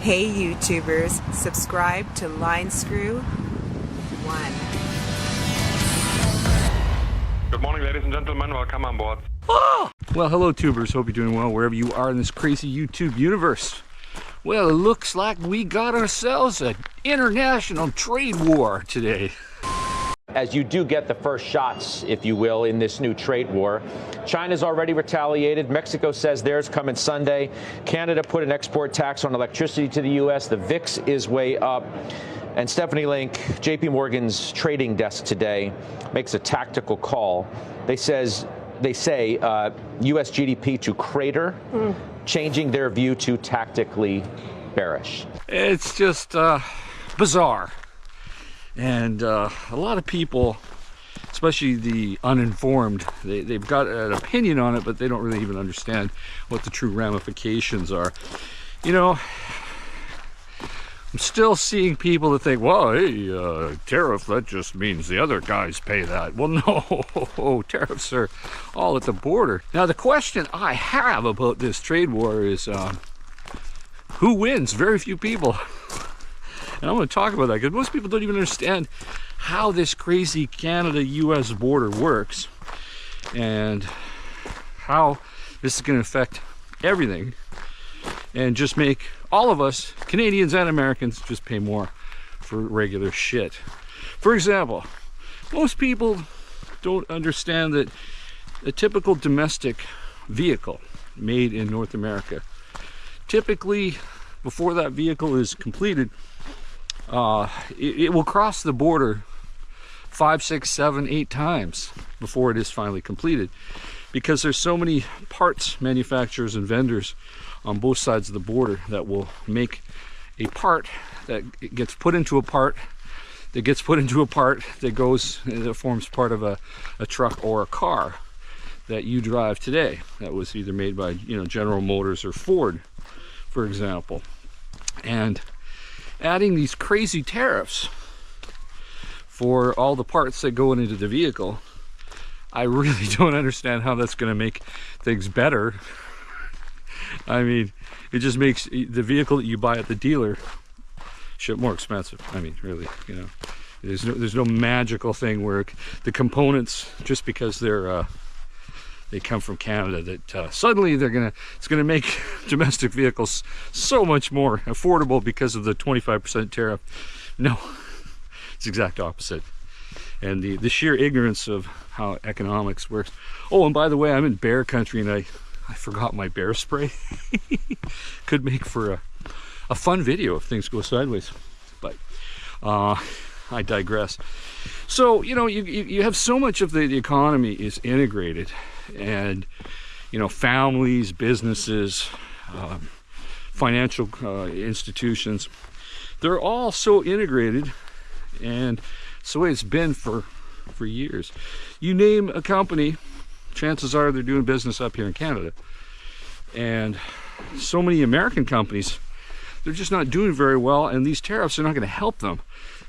Hey YouTubers, subscribe to Line Screw 1. Good morning, ladies and gentlemen. Welcome on board. Oh! Well, hello tubers. Hope you're doing well wherever you are in this crazy YouTube universe. Well, it looks like we got ourselves an international trade war today. As you do get the first shots, if you will, in this new trade war. China's already retaliated. Mexico says theirs coming Sunday. Canada put an export tax on electricity to the U.S. The VIX is way up. And Stephanie Link, JP Morgan's trading desk today, makes a tactical call. They say U.S. GDP to crater, changing their view to tactically bearish. It's just bizarre. And a lot of people, especially the uninformed, they've got an opinion on it, but they don't really even understand what the true ramifications are. You know, I'm still seeing people that think, well, hey, tariff, that just means the other guys pay that. Well, no, tariffs are all at the border. Now, the question I have about this trade war is who wins? Very few people. And I'm going to talk about that because most people don't even understand how this crazy Canada-US border works and how this is going to affect everything and just make all of us, Canadians and Americans, just pay more for regular shit. For example, most people don't understand that a typical domestic vehicle made in North America, typically before that vehicle is completed, it will cross the border 5, 6, 7, 8 times before it is finally completed, because there's so many parts manufacturers and vendors on both sides of the border that will make a part that gets put into a part that gets put into a part that goes, that forms part of a truck or a car that you drive today, that was either made by, you know, General Motors or Ford, for example. And adding these crazy tariffs for all the parts that go into the vehicle, I really don't understand how that's going to make things better. I mean, it just makes the vehicle that you buy at the dealer shit more expensive. I mean, really, you know, there's no magical thing where the components, just because they come from Canada, that suddenly it's gonna make domestic vehicles so much more affordable because of the 25% tariff. No, it's the exact opposite. And the sheer ignorance of how economics works. Oh, and by the way, I'm in bear country and I forgot my bear spray. Could make for a fun video if things go sideways, but I digress. So, you know, you have so much of the economy is integrated, and, you know, families, businesses, financial institutions, they're all so integrated, and it's the way it's been for years. You name a company, chances are they're doing business up here in Canada. And so many American companies, they're just not doing very well, and these tariffs are not going to help them.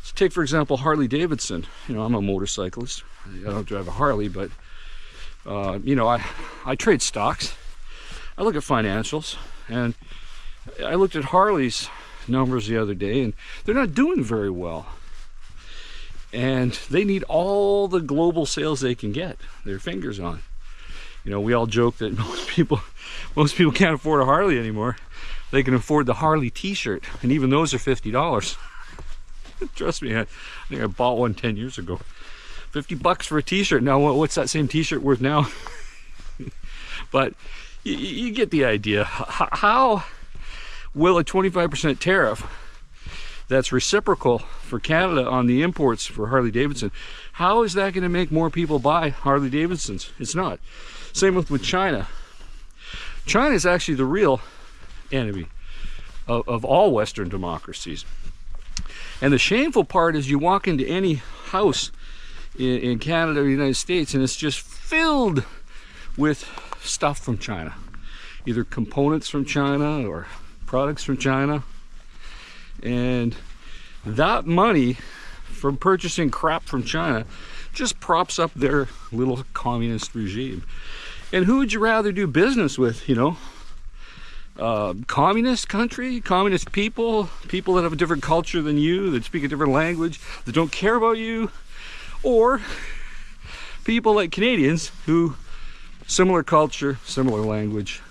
So take, for example, Harley Davidson. You know, I'm a motorcyclist. I don't drive a Harley, but you know, I trade stocks. I look at financials, and I looked at Harley's numbers the other day, and they're not doing very well. And they need all the global sales they can get their fingers on. You know, we all joke that most people can't afford a Harley anymore. They can afford the Harley t-shirt, and even those are $50. Trust me, I think I bought one 10 years ago. $50 for a t-shirt. Now, what's that same t-shirt worth now? But you get the idea. How will a 25% tariff that's reciprocal for Canada on the imports for Harley Davidson, how is that going to make more people buy Harley Davidsons? It's not. Same with China. China is actually the real enemy of all Western democracies. And the shameful part is you walk into any house in Canada or the United States, and it's just filled with stuff from China. Either components from China or products from China. And that money from purchasing crap from China just props up their little communist regime. And who would you rather do business with, you know? communist country, communist people, people that have a different culture than you, that speak a different language, that don't care about you, or people like Canadians who, similar culture, similar language,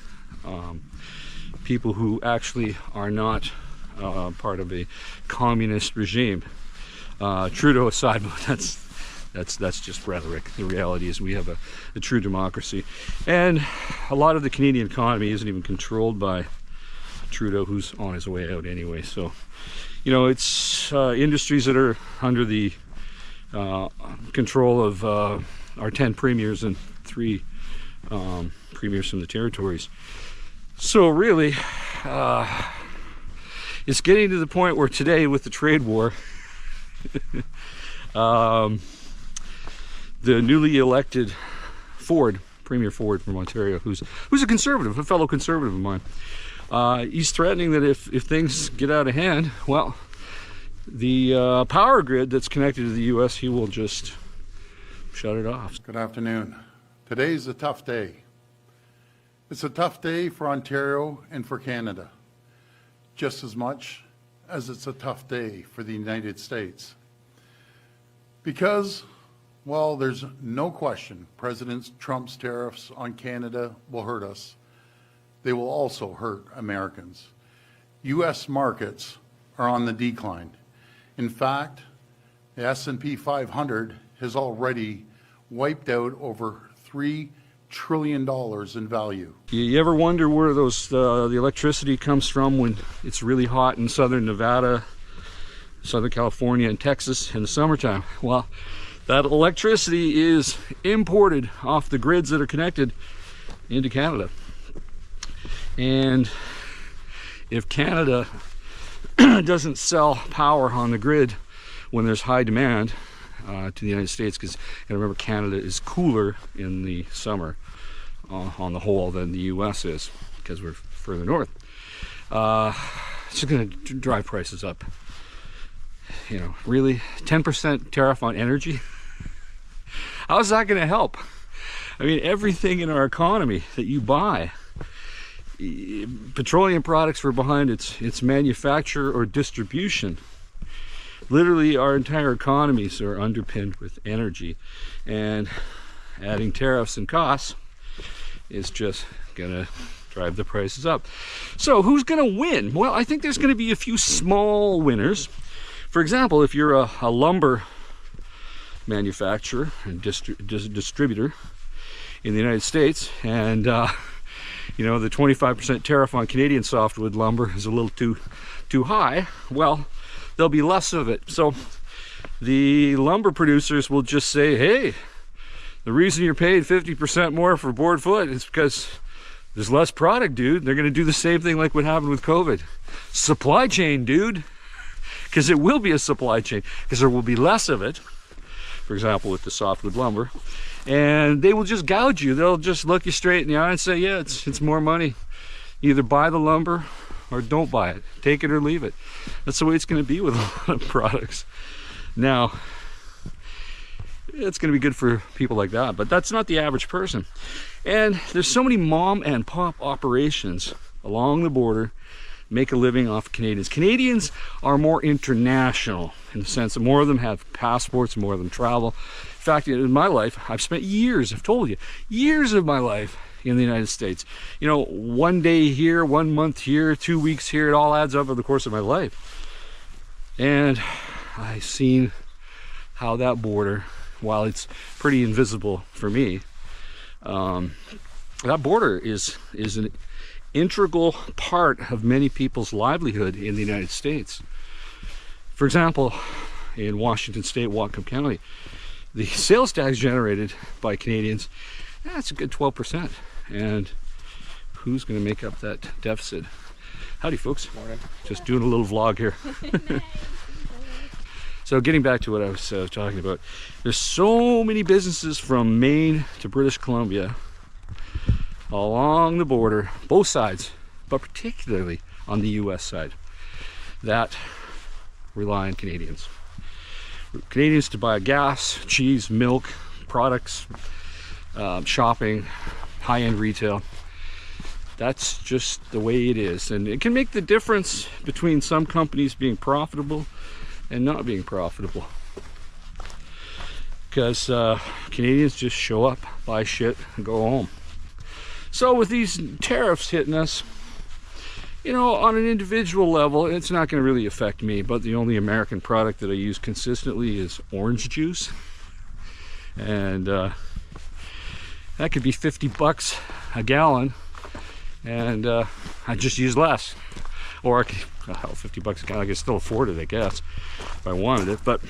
people who actually are not part of a communist regime. Trudeau aside, but that's just rhetoric. The reality is we have a true democracy, and a lot of the Canadian economy isn't even controlled by Trudeau, who's on his way out anyway. So, you know, it's industries that are under the control of our 10 premiers and 3 premiers from the territories. So really, it's getting to the point where today, with the trade war, the newly elected Premier Ford from Ontario, who's a conservative, a fellow conservative of mine, he's threatening that if things get out of hand, well, the power grid that's connected to the U.S., he will just shut it off. Good afternoon. Today's a tough day. It's a tough day for Ontario and for Canada, just as much as it's a tough day for the United States. Because, well, there's no question President Trump's tariffs on Canada will hurt us. They will also hurt Americans. U.S. markets are on the decline. In fact, the S&P 500 has already wiped out over $3 trillion in value. You ever wonder where those the electricity comes from when it's really hot in southern Nevada, Southern California, and Texas in the summertime? Well, that electricity is imported off the grids that are connected into Canada. And if Canada doesn't sell power on the grid when there's high demand to the United States, because remember, Canada is cooler in the summer on the whole than the US is, because we're further north. It's just going to drive prices up. You know, really, 10% tariff on energy? How's that going to help? I mean, everything in our economy that you buy, petroleum products were behind its manufacture or distribution. Literally, our entire economies are underpinned with energy, and adding tariffs and costs is just gonna drive the prices up. So who's gonna win? Well, I think there's gonna be a few small winners. For example, if you're a lumber manufacturer and distributor in the United States, and you know, the 25% tariff on Canadian softwood lumber is a little too high, well, there'll be less of it. So the lumber producers will just say, hey, the reason you're paid 50% more for board foot is because there's less product, dude. They're going to do the same thing like what happened with COVID. Supply chain, dude. Because it will be a supply chain, because there will be less of it, for example, with the softwood lumber. And they will just gouge you. They'll just look you straight in the eye and say, yeah, it's more money. Either buy the lumber or don't buy it. Take it or leave it. That's the way it's going to be with a lot of products. Now, it's going to be good for people like that, but that's not the average person. And there's so many mom and pop operations along the border make a living off Canadians. Canadians are more international in the sense that more of them have passports, more of them travel. In fact, in my life, I've spent years, I've told you, years of my life in the United States. You know, one day here, 1 month here, 2 weeks here, it all adds up over the course of my life. And I've seen how that border, while it's pretty invisible for me, that border is an integral part of many people's livelihood in the United States. For example, in Washington State, Whatcom County, the sales tax generated by Canadians, that's a good 12%. And who's going to make up that deficit? Howdy, folks. Morning. Just doing a little vlog here. So getting back to what I was talking about, there's so many businesses from Maine to British Columbia along the border, both sides, but particularly on the US side, that rely on Canadians. Canadians to buy gas, cheese, milk, products, shopping, high-end retail. That's just the way it is, and it can make the difference between some companies being profitable and not being profitable, because Canadians just show up, buy shit, and go home. So with these tariffs hitting us, you know, on an individual level, it's not going to really affect me, but the only American product that I use consistently is orange juice, and that could be 50 bucks a gallon, and I just use less. Or I could, well, 50 bucks a gallon, I could still afford it, I guess, if I wanted it. But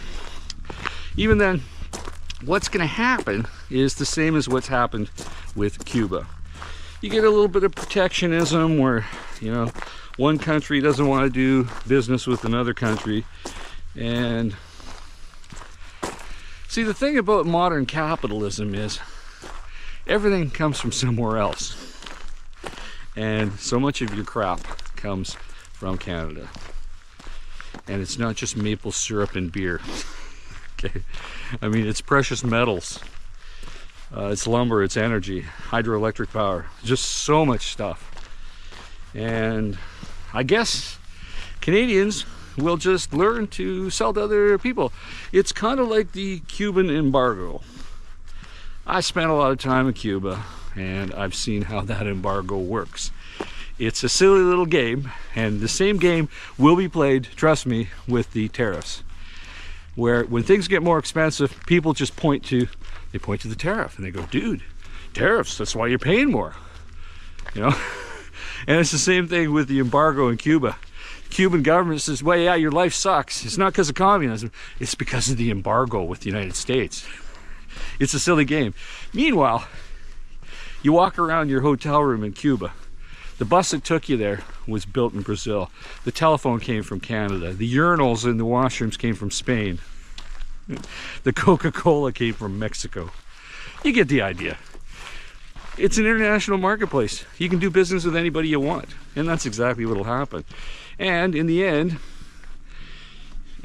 even then, what's going to happen is the same as what's happened with Cuba. You get a little bit of protectionism where, you know, one country doesn't want to do business with another country. And see, the thing about modern capitalism is everything comes from somewhere else. And so much of your crap comes from Canada. And it's not just maple syrup and beer. Okay, I mean, it's precious metals. It's lumber, it's energy, hydroelectric power, just so much stuff. And I guess Canadians will just learn to sell to other people. It's kind of like the Cuban embargo. I spent a lot of time in Cuba, and I've seen how that embargo works. It's a silly little game, and the same game will be played, trust me, with the tariffs. Where when things get more expensive, people just point to the tariff, and they go, dude, tariffs, that's why you're paying more, you know. And it's the same thing with the embargo in Cuba. Cuban government says, well, yeah, your life sucks. It's not because of communism, it's because of the embargo with the United States. It's a silly game. Meanwhile, you walk around your hotel room in Cuba. The bus that took you there was built in Brazil. The telephone came from Canada. The urinals in the washrooms came from Spain. The Coca-Cola came from Mexico. You get the idea. It's an international marketplace. You can do business with anybody you want, and that's exactly what will happen. And in the end,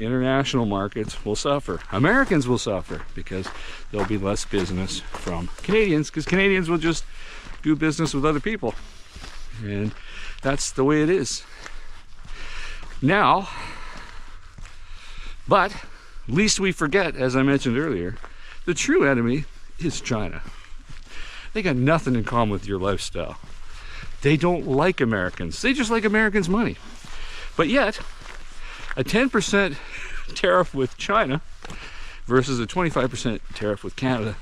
international markets will suffer. Americans will suffer because there'll be less business from Canadians, because Canadians will just do business with other people. And that's the way it is now. But least we forget, as I mentioned earlier, the true enemy is China. They got nothing in common with your lifestyle. They don't like Americans. They just like Americans' money. But yet, a 10% tariff with China versus a 25% tariff with Canada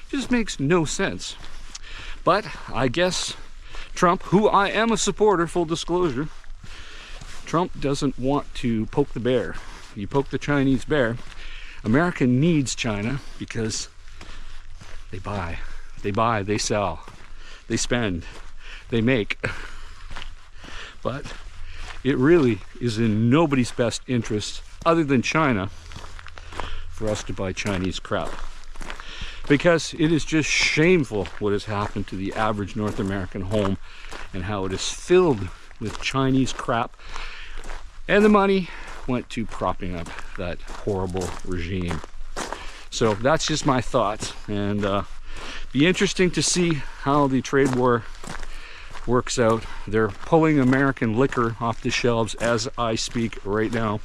just makes no sense. But I guess Trump, who I am a supporter, full disclosure, Trump doesn't want to poke the bear. You poke the Chinese bear. America needs China because they buy, they sell, they spend, they make. But it really is in nobody's best interest, other than China, for us to buy Chinese crap. Because it is just shameful what has happened to the average North American home and how it is filled with Chinese crap. And the money went to propping up that horrible regime. So that's just my thoughts, and be interesting to see how the trade war works out. They're pulling American liquor off the shelves as I speak right now,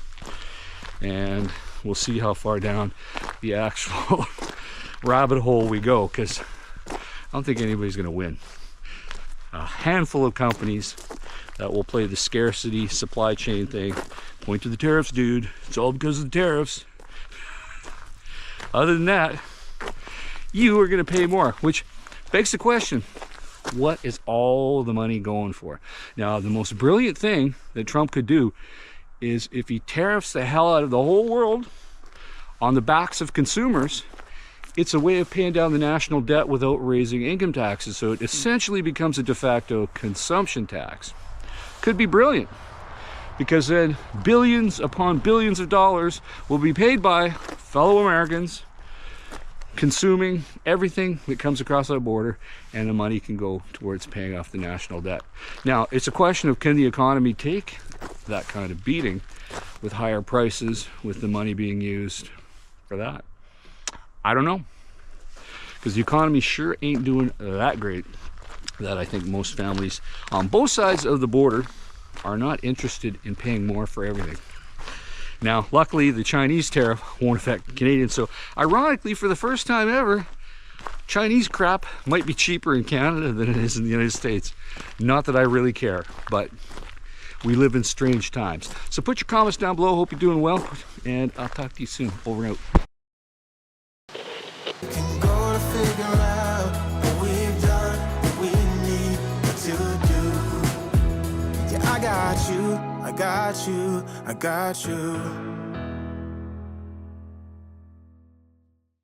and we'll see how far down the actual rabbit hole we go, because I don't think anybody's going to win. A handful of companies that will play the scarcity supply chain thing. Point to the tariffs, dude. It's all because of the tariffs. Other than that, you are going to pay more, which begs the question, what is all the money going for? Now, the most brilliant thing that Trump could do is if he tariffs the hell out of the whole world on the backs of consumers, it's a way of paying down the national debt without raising income taxes. So it essentially becomes a de facto consumption tax. Could be brilliant, because then billions upon billions of dollars will be paid by fellow Americans consuming everything that comes across that border, and the money can go towards paying off the national debt. Now, it's a question of, can the economy take that kind of beating with higher prices, with the money being used for that? I don't know, because the economy sure ain't doing that great. that I think most families on both sides of the border are not interested in paying more for everything. Now, luckily, the Chinese tariff won't affect Canadians. So, ironically, for the first time ever, Chinese crap might be cheaper in Canada than it is in the United States. Not that I really care, but we live in strange times. So put your comments down below. Hope you're doing well, and I'll talk to you soon. Over and out. Can go to figure out what we've done, what we need to do. Yeah, I got you, I got you, I got you.